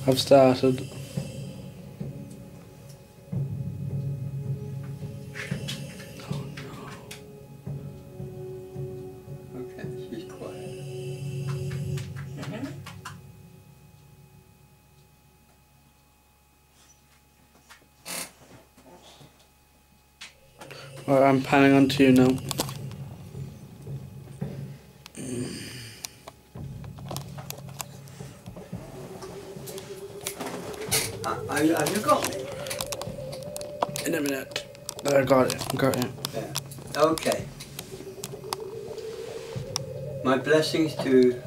I've started. Oh no. Okay, she's quiet. Alright, I'm panning onto you now. Have you got me? In a minute. I got it. Yeah. Okay. My blessings to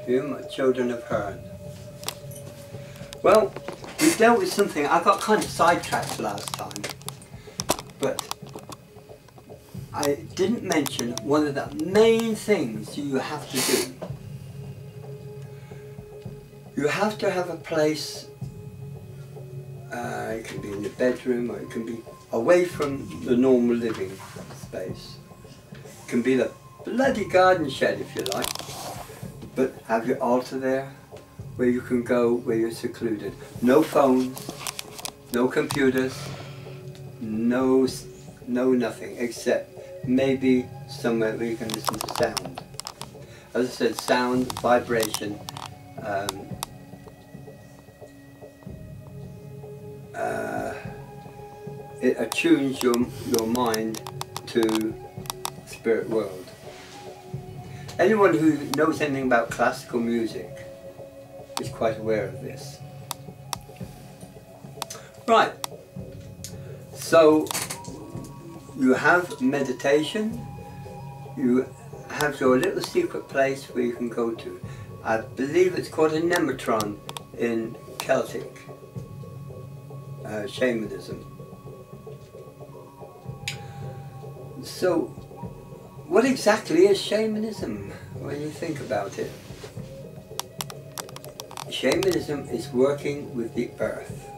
you, my children of Hearn. Well, we dealt with something. I got kind of sidetracked last time, but I didn't mention one of the main things you have to do. You have to have a place. It can be in the bedroom, or it can be away from the normal living space. It can be the bloody garden shed if you like, but have your altar there where you can go, where you're secluded. No phones, no computers, no nothing, except maybe somewhere where you can listen to sound. As I said, sound, vibration, it attunes your mind to spirit world. Anyone who knows anything about classical music is quite aware of this. Right, so you have meditation, you have your little secret place where you can go to. I believe it's called a nematron in Celtic shamanism. So, what exactly is shamanism when you think about it? Shamanism is working with the earth.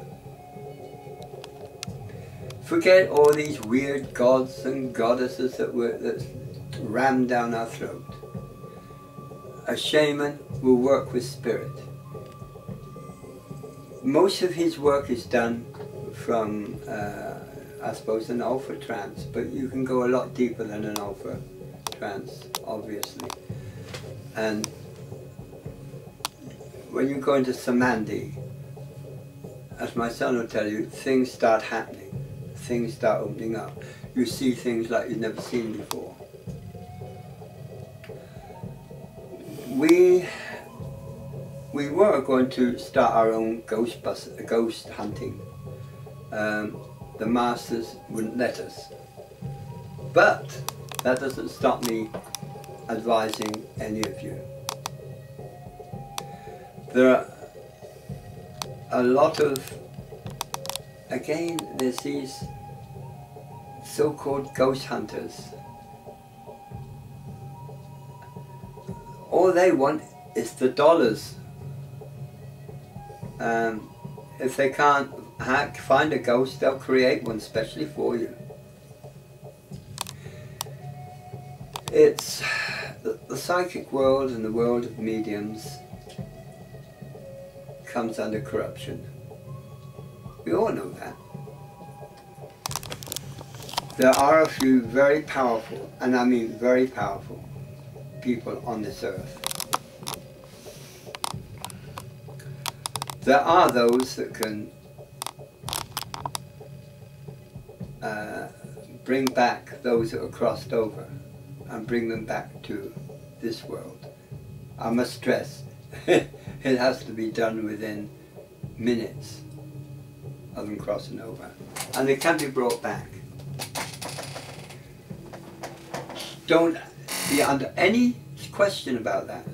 Forget all these weird gods and goddesses that's rammed down our throat. A shaman will work with spirit. Most of his work is done from, I suppose, an alpha trance, but you can go a lot deeper than an alpha trance, obviously. And when you go into samadhi, as my son will tell you, things start happening, things start opening up. You see things like you've never seen before. We were going to start our own ghost hunting. The masters wouldn't let us. But that doesn't stop me advising any of you. There are a lot of, again, there's these so-called ghost hunters. All they want is the dollars. If they can't find a ghost, they'll create one specially for you. It's the psychic world and the world of mediums comes under corruption. We all know that. There are a few very powerful, and I mean very powerful, people on this earth. There are those that can bring back those that are crossed over and bring them back to this world. I must stress, it has to be done within minutes of them crossing over. And they can be brought back. Don't be under any question about that.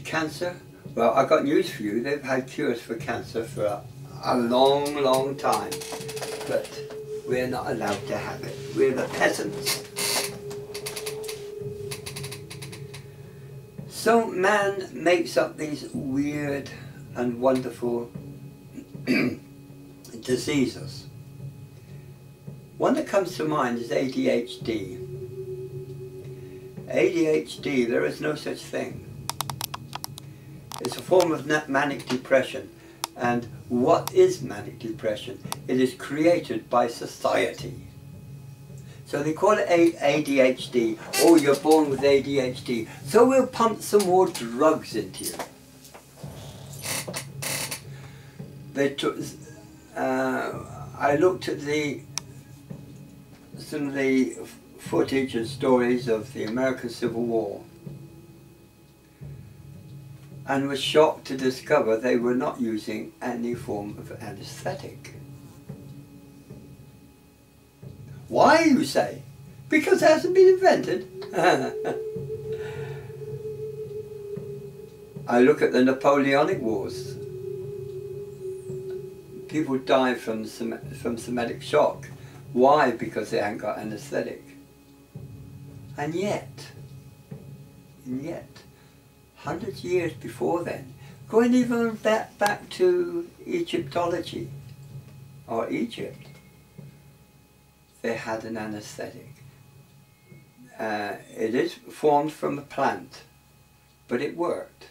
Cancer, well, I got news for you. They've had cures for cancer for a long, long time. But we're not allowed to have it. We're the peasants. So man makes up these weird and wonderful diseases. One that comes to mind is ADHD. ADHD, there is no such thing. It's a form of manic depression. And what is manic depression? It is created by society. So they call it ADHD. Oh, you're born with ADHD. So we'll pump some more drugs into you. They took. I looked at some of the footage and stories of the American Civil War, and was shocked to discover they were not using any form of anesthetic. Why, you say? Because it hasn't been invented. I look at the Napoleonic Wars. People die from somatic shock. Why? Because they haven't got anesthetic. And yet, 100 years before then, going even back to Egyptology, or Egypt, they had an anesthetic. It is formed from a plant, but it worked.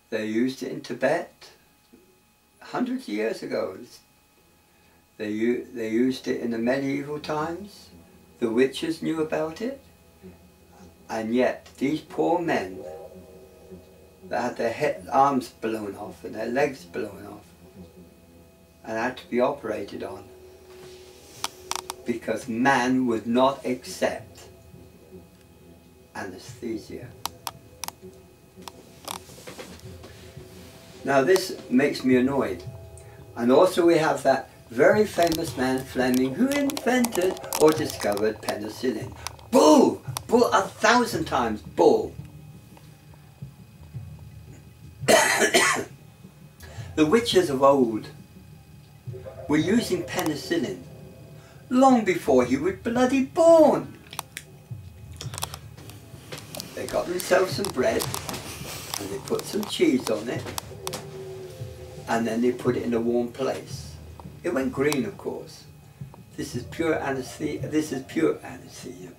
They used it in Tibet hundreds of years ago. They used it in the medieval times. The witches knew about it. And yet, these poor men that had their arms blown off and their legs blown off and had to be operated on because man would not accept anesthesia. Now this makes me annoyed. And also we have that very famous man, Fleming, who invented or discovered penicillin. Bull! Bull, 1,000 times bull. The witches of old were using penicillin long before he was bloody born. They got themselves some bread and they put some cheese on it and then they put it in a warm place. It went green, of course. This is pure anesthesia. This is pure anesthesia.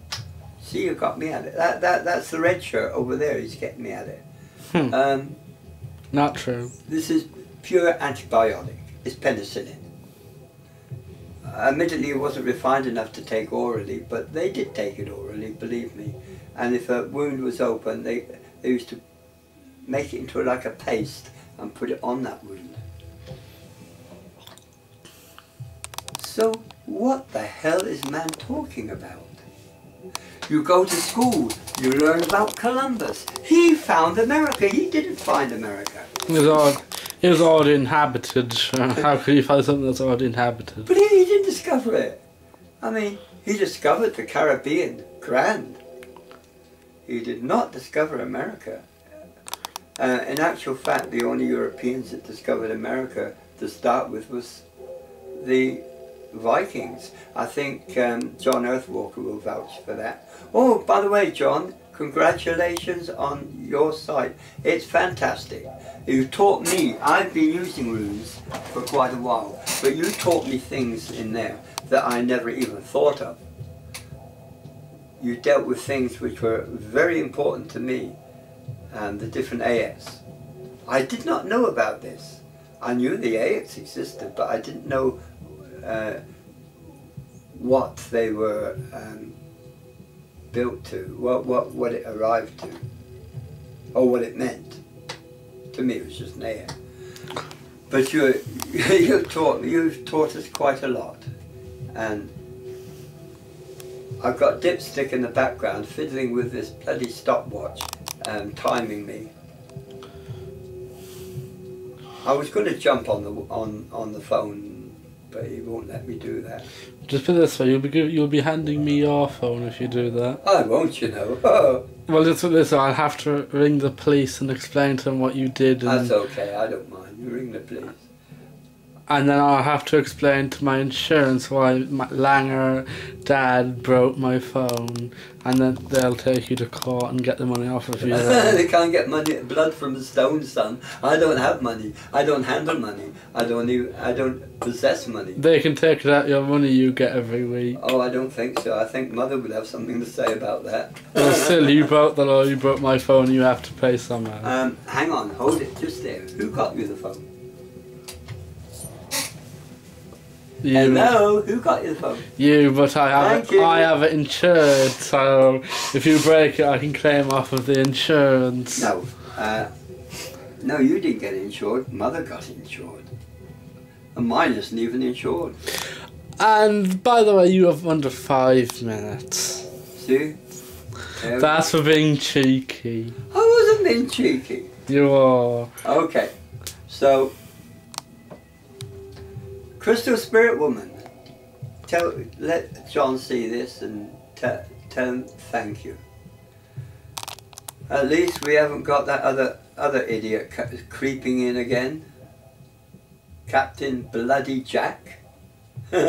See, you got me at it. That's the red shirt over there. He's getting me at it. Not true. This is pure antibiotic. It's penicillin. Admittedly, it wasn't refined enough to take orally, but they did take it orally, believe me. And if a wound was open, they used to make it into like a paste and put it on that wound. So, what the hell is man talking about? You go to school, you learn about Columbus. He found America, he didn't find America. It was already inhabited. How could he find something that's already inhabited? But he didn't discover it. I mean, he discovered the Caribbean, grand. He did not discover America. In actual fact, the only Europeans that discovered America to start with was the Vikings. I think John Earthwalker will vouch for that. Oh, by the way, John, congratulations on your site. It's fantastic. You taught me, I've been using runes for quite a while, but you taught me things in there that I never even thought of. You dealt with things which were very important to me, and the different AX. I did not know about this. I knew the AX existed, but I didn't know what they were built to, what it arrived to, or what it meant. To me, it was just an AX. But you've taught us quite a lot, and I've got Dipstick in the background fiddling with this bloody stopwatch and timing me. I was going to jump on the phone, but he won't let me do that. Just put it this way, you'll be handing me your phone if you do that. I won't, you know. Oh. Well, just put this way, I'll have to ring the police and explain to them what you did. And that's okay, I don't mind. You ring the police. And then I'll have to explain to my insurance why my Langer dad broke my phone, and then they'll take you to court and get the money off of you. They can't get blood from a stone, son. I don't have money. I don't handle money. I don't possess money. They can take it out your money you get every week. Oh, I don't think so. I think Mother would have something to say about that. Well, still, you broke the law. You broke my phone. You have to pay somehow. Hang on, hold it just there. Who got you the phone? You. Hello, who got you the phone? You, but I have it insured, so if you break it, I can claim off of the insurance. No, no, you didn't get insured. Mother got insured, and mine isn't even insured. And by the way, you have under 5 minutes. See? That's for being cheeky. I wasn't being cheeky. You are. Okay, so. Crystal Spirit Woman, let John see this and tell him thank you. At least we haven't got that other idiot creeping in again. Captain Bloody Jack. Nah,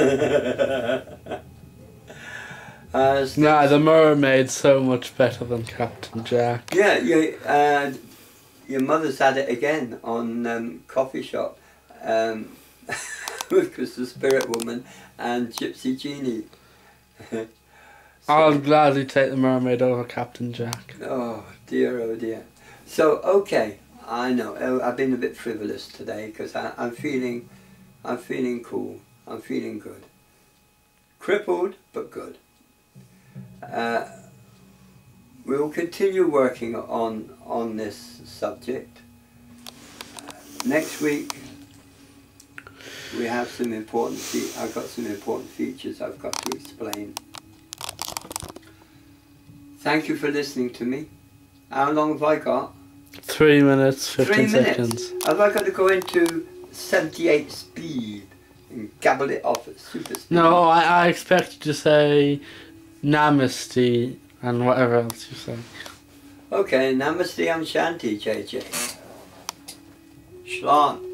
the mermaid's so much better than Captain Jack. Yeah, your mother's had it again on Coffee Shop. With Crystal Spirit Woman and Gypsy Genie. So, I'll gladly take the mermaid over Captain Jack. Oh dear. So okay, I know I've been a bit frivolous today because I'm feeling cool. I'm feeling good. Crippled but good. We'll continue working on this subject. Next week. We have some important. I've got some important features I've got to explain. Thank you for listening to me. How long have I got? 3 minutes, 15 3 seconds. minutes. Have I got to go into 78 speed and gabble it off at super speed? No, I expect you to say Namaste and whatever else you say. Okay, Namaste, I'm Shanti, JJ. Shlant.